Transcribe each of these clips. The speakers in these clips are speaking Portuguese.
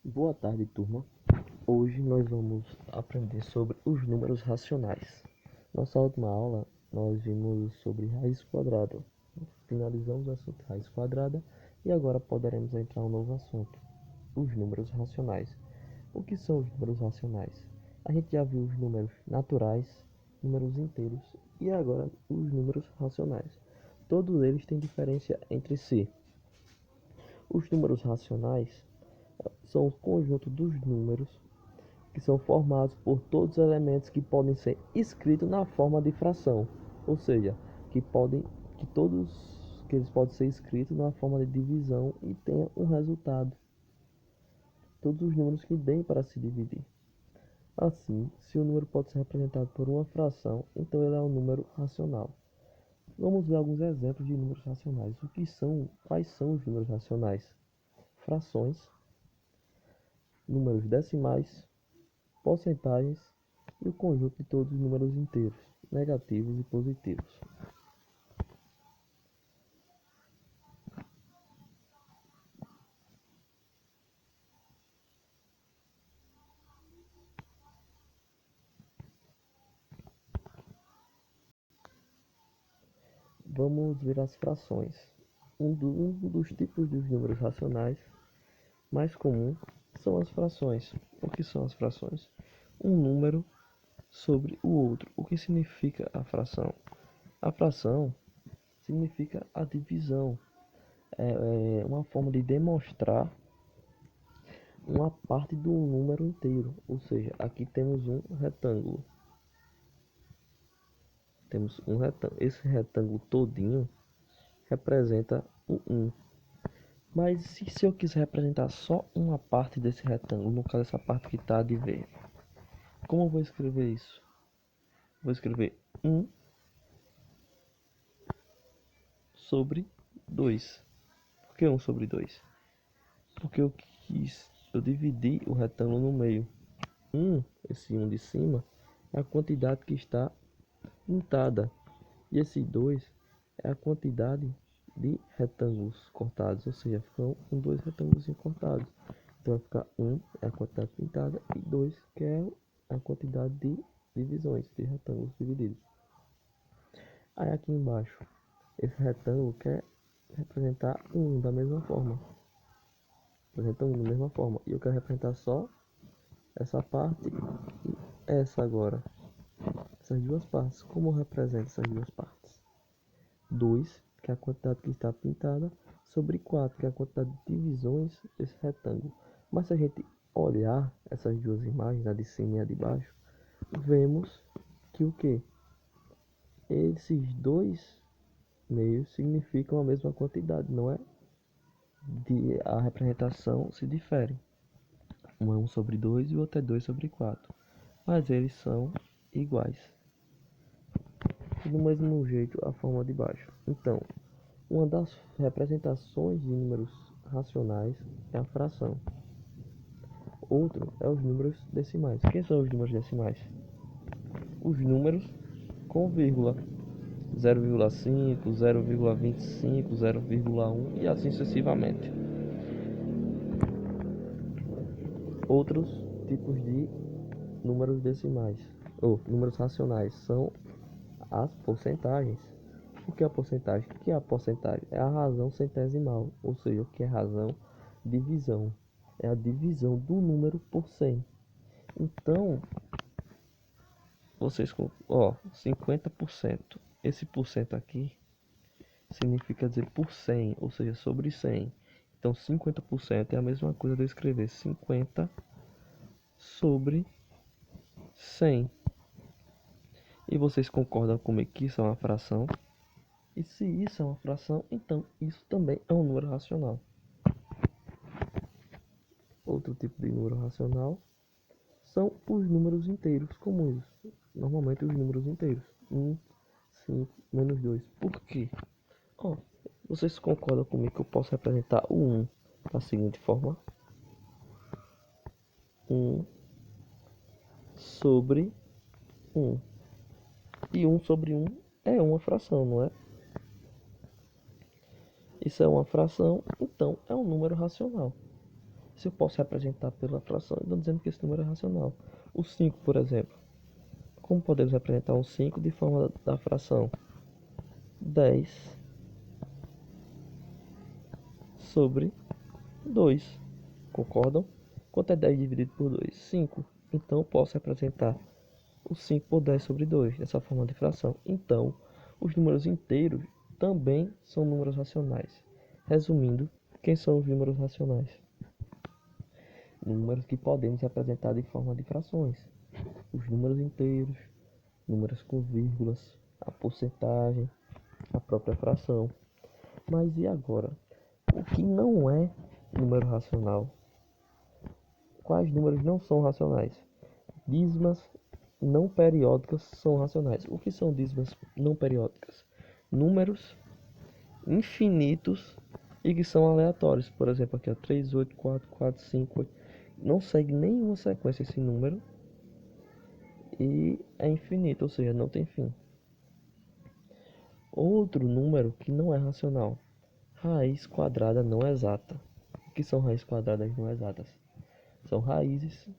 Boa tarde, turma. Hoje nós vamos aprender sobre os números racionais. Nossa última aula nós vimos sobre raiz quadrada. Finalizamos o assunto raiz quadrada e agora poderemos entrar em um novo assunto, os números racionais. O que são os números racionais? A gente já viu os números naturais, números inteiros e agora os números racionais. Todos eles têm diferença entre si. Os números racionais são o conjunto dos números que são formados por todos os elementos que podem ser escritos na forma de fração, ou seja, que eles podem ser escritos na forma de divisão e tenha um resultado. Todos os números que deem para se dividir. Assim, se o número pode ser representado por uma fração, então ele é um número racional. Vamos ver alguns exemplos de números racionais. Quais são os números racionais? Frações, números decimais, porcentagens e o conjunto de todos os números inteiros, negativos e positivos. Vamos ver as frações. Um dos tipos de números racionais mais comum são as frações. O que são as frações? Um número sobre o outro. O que significa a fração? A fração significa a divisão. É uma forma de demonstrar uma parte do número inteiro. Ou seja, aqui temos um retângulo. Temos um retângulo. Esse retângulo todinho representa o 1. Mas se eu quiser representar só uma parte desse retângulo, no caso essa parte que está de verde, como eu vou escrever isso? Vou escrever 1 sobre 2. Por que 1 sobre 2? Porque eu dividi o retângulo no meio. Esse 1 de cima, é a quantidade que está pintada. E esse 2 é a quantidade de retângulos cortados, ou seja, ficam com dois retângulos cortados. Então vai ficar 1 é a quantidade pintada e 2 que é a quantidade de divisões, de retângulos divididos. Aí aqui embaixo, esse retângulo quer representar 1 da mesma forma. Representa 1 da mesma forma. E eu quero representar só essa parte e essa agora. Essas duas partes. Como eu represento essas duas partes? 2, que é a quantidade que está pintada, sobre 4, que é a quantidade de divisões desse retângulo. Mas se a gente olhar essas duas imagens, a de cima e a de baixo, vemos que o que? Esses dois meios significam a mesma quantidade, não é? A representação se difere. Um é 1 sobre 2 e o outro é 2 sobre 4. Mas eles são iguais. Do mesmo jeito a forma de baixo. Então, uma das representações de números racionais é a fração. Outro é os números decimais. Quem são os números decimais? Os números com vírgula. 0,5, 0,25, 0,1 e assim sucessivamente. Outros tipos de números decimais ou números racionais são as porcentagens. O que é a porcentagem? O que é a porcentagem? É a razão centesimal, ou seja, o que é razão? Divisão. É a divisão do número por 100. Então, vocês, 50%. Esse por cento aqui significa dizer por 100, ou seja, sobre 100. Então, 50% é a mesma coisa de eu escrever 50 sobre 100. E vocês concordam comigo que isso é uma fração? E se isso é uma fração, então isso também é um número racional. Outro tipo de número racional são os números inteiros comuns. Normalmente os números inteiros. 1, 5, menos 2. Por quê? Vocês concordam comigo que eu posso representar o 1 da seguinte forma? 1 sobre 1. E 1 sobre 1 é uma fração, não é? Isso é uma fração, então é um número racional. Se eu posso representar pela fração, então dizendo que esse número é racional. O 5, por exemplo. Como podemos representar um 5 de forma da fração? 10 sobre 2. Concordam? Quanto é 10 dividido por 2? 5. Então eu posso representar o 5 por 10 sobre 2, dessa forma de fração. Então, os números inteiros também são números racionais. Resumindo, quem são os números racionais? Números que podemos representar de forma de frações. Os números inteiros, números com vírgulas, a porcentagem, a própria fração. Mas e agora? O que não é número racional? Quais números não são racionais? Dízimas não periódicas são racionais. O que são dízimas não periódicas? Números infinitos e que são aleatórios. Por exemplo, aqui, ó, 3, 8, 4, 4, 5, 8. Não segue nenhuma sequência esse número e é infinito, ou seja, não tem fim. Outro número que não é racional: raiz quadrada não exata. O que são raízes quadradas não exatas? São raízes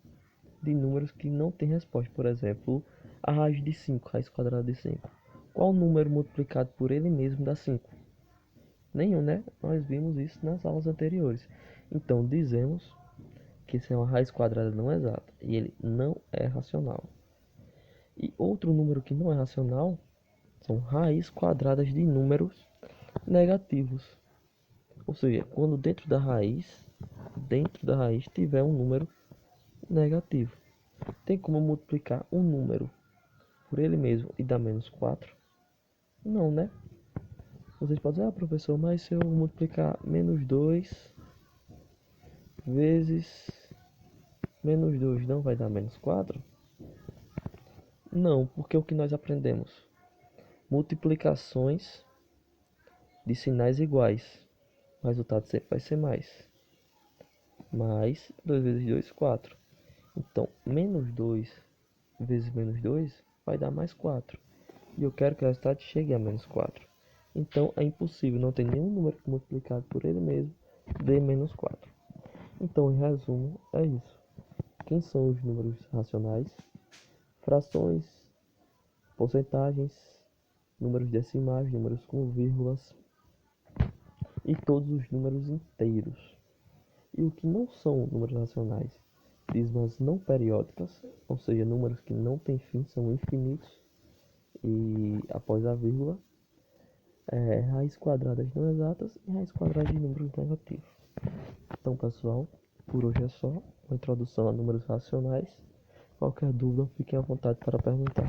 de números que não têm resposta. Por exemplo, a raiz de 5, raiz quadrada de 5. Qual número multiplicado por ele mesmo dá 5? Nenhum, né? Nós vimos isso nas aulas anteriores. Então, dizemos que isso é uma raiz quadrada não exata e ele não é racional. E outro número que não é racional são raízes quadradas de números negativos. Ou seja, quando dentro da raiz tiver um número negativo. Tem como multiplicar um número por ele mesmo e dar menos 4? Não, né? Vocês podem dizer, professor, mas se eu multiplicar menos 2 vezes menos 2 não vai dar menos 4? Não, porque o que nós aprendemos? Multiplicações de sinais iguais. O resultado sempre vai ser mais. Mais 2 vezes 2, 4. Então, menos 2 vezes menos 2 vai dar mais 4. E eu quero que o resultado chegue a menos 4. Então, é impossível, não tem nenhum número que multiplicado por ele mesmo dê menos 4. Então, em resumo, é isso. Quem são os números racionais? Frações, porcentagens, números decimais, números com vírgulas e todos os números inteiros. E o que não são números racionais? Dízimas não periódicas, ou seja, números que não têm fim, são infinitos e após a vírgula, raiz quadradas não exatas e raiz quadrada de números negativos. Então, pessoal, por hoje é só uma introdução a números racionais. Qualquer dúvida, fiquem à vontade para perguntar.